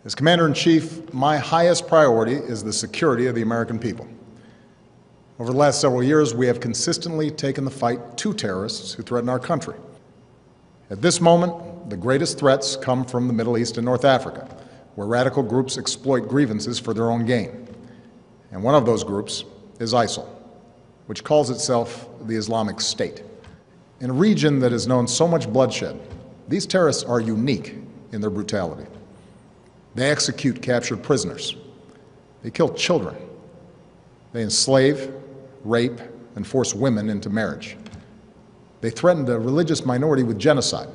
As Commander-in-Chief, my highest priority is the security of the American people. Over the last several years, we have consistently taken the fight to terrorists who threaten our country. At this moment, the greatest threats come from the Middle East and North Africa, where radical groups exploit grievances for their own gain. And one of those groups is ISIL, which calls itself the Islamic State. In a region that has known so much bloodshed, these terrorists are unique in their brutality. They execute captured prisoners. They kill children. They enslave, rape, and force women into marriage. They threatened a religious minority with genocide.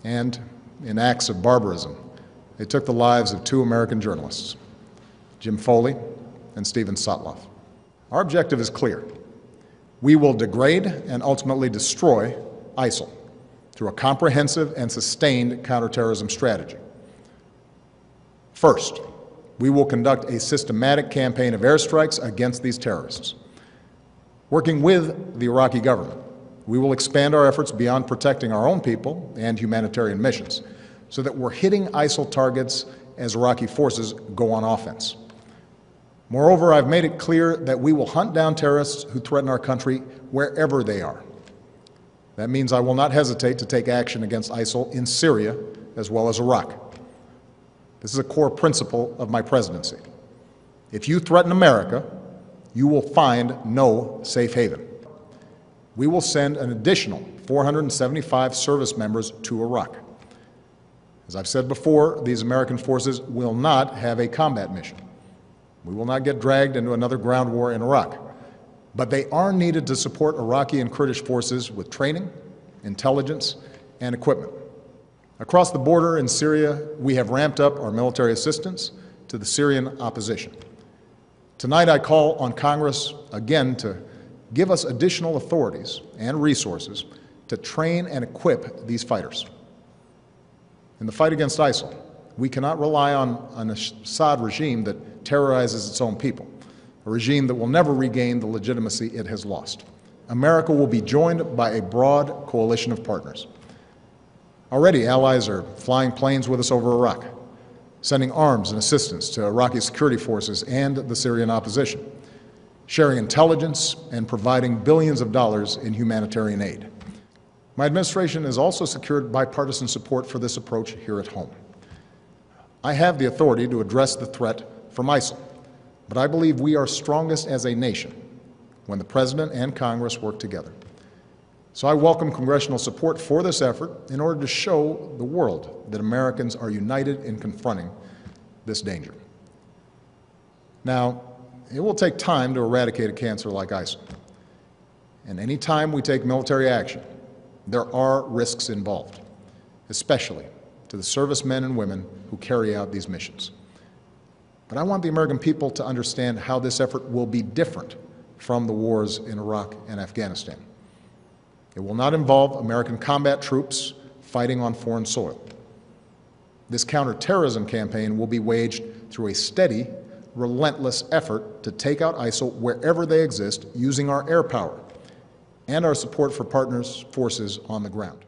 And in acts of barbarism, they took the lives of 2 American journalists, Jim Foley and Stephen Sotloff. Our objective is clear. We will degrade and ultimately destroy ISIL through a comprehensive and sustained counterterrorism strategy. First, we will conduct a systematic campaign of airstrikes against these terrorists. Working with the Iraqi government, we will expand our efforts beyond protecting our own people and humanitarian missions so that we're hitting ISIL targets as Iraqi forces go on offense. Moreover, I've made it clear that we will hunt down terrorists who threaten our country wherever they are. That means I will not hesitate to take action against ISIL in Syria as well as Iraq. This is a core principle of my presidency. If you threaten America, you will find no safe haven. We will send an additional 475 service members to Iraq. As I've said before, these American forces will not have a combat mission. We will not get dragged into another ground war in Iraq. But they are needed to support Iraqi and Kurdish forces with training, intelligence, and equipment. Across the border in Syria, we have ramped up our military assistance to the Syrian opposition. Tonight, I call on Congress again to give us additional authorities and resources to train and equip these fighters. In the fight against ISIL, we cannot rely on an Assad regime that terrorizes its own people, a regime that will never regain the legitimacy it has lost. America will be joined by a broad coalition of partners. Already, allies are flying planes with us over Iraq, sending arms and assistance to Iraqi security forces and the Syrian opposition, sharing intelligence and providing billions of dollars in humanitarian aid. My administration has also secured bipartisan support for this approach here at home. I have the authority to address the threat from ISIL, but I believe we are strongest as a nation when the President and Congress work together. So I welcome congressional support for this effort in order to show the world that Americans are united in confronting this danger. Now, it will take time to eradicate a cancer like ISIL. And any time we take military action, there are risks involved, especially to the servicemen and women who carry out these missions. But I want the American people to understand how this effort will be different from the wars in Iraq and Afghanistan. It will not involve American combat troops fighting on foreign soil. This counterterrorism campaign will be waged through a steady, relentless effort to take out ISIL wherever they exist using our air power and our support for partners' forces on the ground.